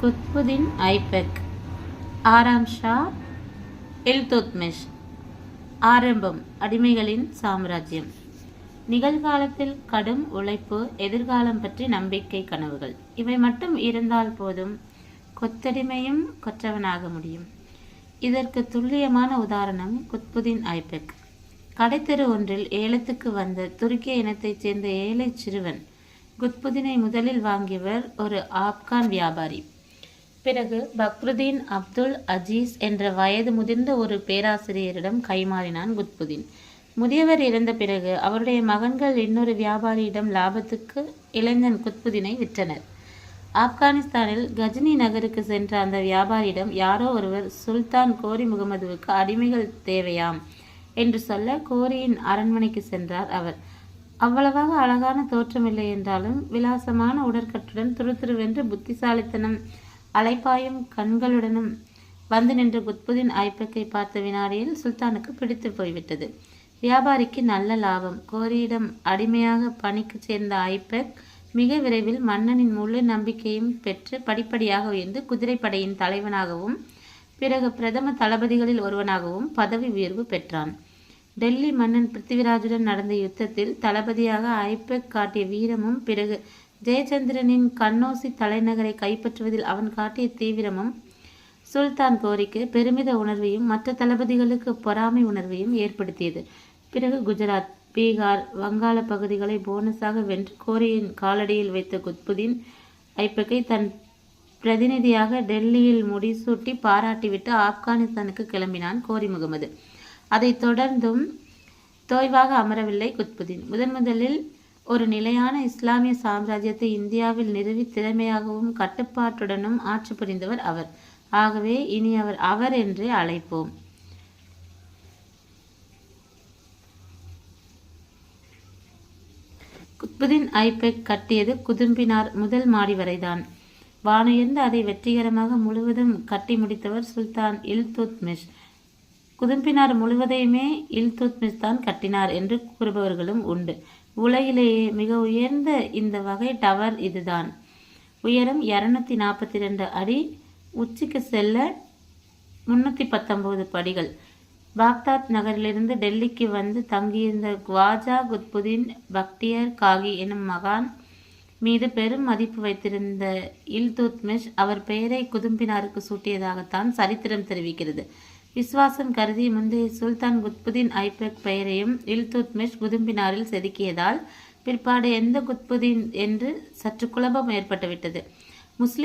குத்புதீன் ஐபக், ஆறாம் ஷா இல்துத்மிஷ். ஆரம்பம்: அடிமைகளின் சாம்ராஜ்யம். நிகழ்காலத்தில் கடும் உழைப்பு, எதிர்காலம் பற்றி நம்பிக்கை, கனவுகள் இவை மட்டும் இருந்தால் போதும், கொத்தடிமையும் கொற்றவனாக முடியும். இதற்கு துல்லியமான உதாரணம் குத்புதீன் ஐபக். கடைத்தெரு ஒன்றில் ஏலத்துக்கு வந்த துருக்கிய இனத்தைச் சேர்ந்த ஏழை சிறுவன். குத்புதீனை முதலில் வாங்கியவர் ஒரு ஆப்கான் வியாபாரி. பிறகு பக்ருதீன் அப்துல் அஜீஸ் என்ற வயது முதிர்ந்த ஒரு பேராசிரியரிடம் கைமாறினான் குத்புதீன். முதியவர் இறந்த பிறகு அவருடைய மகன்கள் இன்னொரு வியாபாரியிடம் லாபத்துக்கு இளைஞன் குத்புதீனை விற்றனர். ஆப்கானிஸ்தானில் கஜினி நகருக்கு சென்ற அந்த வியாபாரியிடம் யாரோ ஒருவர் சுல்தான் கோரி முகமதுவுக்கு அடிமைகள் தேவையாம் என்று சொல்ல கோரியின் அரண்மனைக்கு சென்றார் அவர். அவ்வளவாக அழகான தோற்றமில்லை என்றாலும் விலாசமான உடற்கட்டுடன் துருதுருவென்று புத்திசாலித்தனம் அலைப்பாயும் கண்களுடனும் வந்து நின்ற குத்புதீன் ஐபக்கை பார்த்த வினாடியில் சுல்தானுக்கு பிடித்து போய்விட்டது. வியாபாரிக்கு நல்ல லாபம். கோரியிடம் அடிமையாக பணிக்கு சேர்ந்த ஐபக் மிக விரைவில் மன்னனின் முழு நம்பிக்கையும் பெற்று படிப்படியாக உயர்ந்து குதிரைப்படையின் தலைவனாகவும் பிறகு பிரதம தளபதிகளில் ஒருவனாகவும் பதவி உயர்வு பெற்றான். டெல்லி மன்னன் பிருத்திவிராஜுடன் நடந்த யுத்தத்தில் தளபதியாக ஐபக் காட்டிய வீரமும் பிறகு ஜெயச்சந்திரனின் கன்னோசி தலைநகரை கைப்பற்றுவதில் அவன் காட்டிய தீவிரமும் சுல்தான் கோரிக்கு பெருமித உணர்வையும் மற்ற தளபதிகளுக்கு பொறாமை உணர்வையும் ஏற்படுத்தியது. பிறகு குஜராத், பீகார், வங்காள பகுதிகளை போனஸாக வென்று கோரியின் காலடியில் வைத்த குத்புதீன் ஐபக்கை தன் பிரதிநிதியாக டெல்லியில் முடிசூட்டி பாராட்டிவிட்டு ஆப்கானிஸ்தானுக்கு கிளம்பினான் கோரி முகமது. அதைத் தொடர்ந்தும் தோய்வாக அமரவில்லை குத்புதீன். முதலில் ஒரு நிலையான இஸ்லாமிய சாம்ராஜ்யத்தை இந்தியாவில் நிறுவி திறமையாகவும் கட்டுப்பாட்டுடனும் ஆட்சி புரிந்தவர் அவர். ஆகவே இனி அவர் என்றே அழைப்போம். குத்புதீன் ஐபக் கட்டியது குதும்பினார் முதல் மாடி வரைதான். வானுயர்ந்து அதை வெற்றிகரமாக முழுவதும் கட்டி முடித்தவர் சுல்தான் இல்துத்மிஷ். குதும்பினார் முழுவதையுமே இல்துத்மிஷ் தான் கட்டினார் என்று கூறுபவர்களும் உண்டு. உலகிலேயே மிக உயர்ந்த இந்த வகை டவர் இதுதான். உயரம் 242 அடி, உச்சிக்கு செல்ல 319 படிகள். பாக்தாத் நகரிலிருந்து டெல்லிக்கு வந்து தங்கியிருந்த குவாஜா குத்புதீன் பக்டியர் காகி எனும் மகான் மீது பெரும் மதிப்பு வைத்திருந்த இல்துத்மிஷ் அவர் பெயரை குதும்பினாருக்கு சூட்டியதாகத்தான் சரித்திரம் தெரிவிக்கிறது. விசுவாசம் கருதி முந்தைய சுல்தான் குத்புதீன் ஐபக் பெயரையும் இல்துத்மிஷ் குதும்பினாரில் செதுக்கியதால் பிற்பாடு எந்த குத்புதீன் என்று சற்று குழப்பம் ஏற்பட்டுவிட்டது. முஸ்லிம்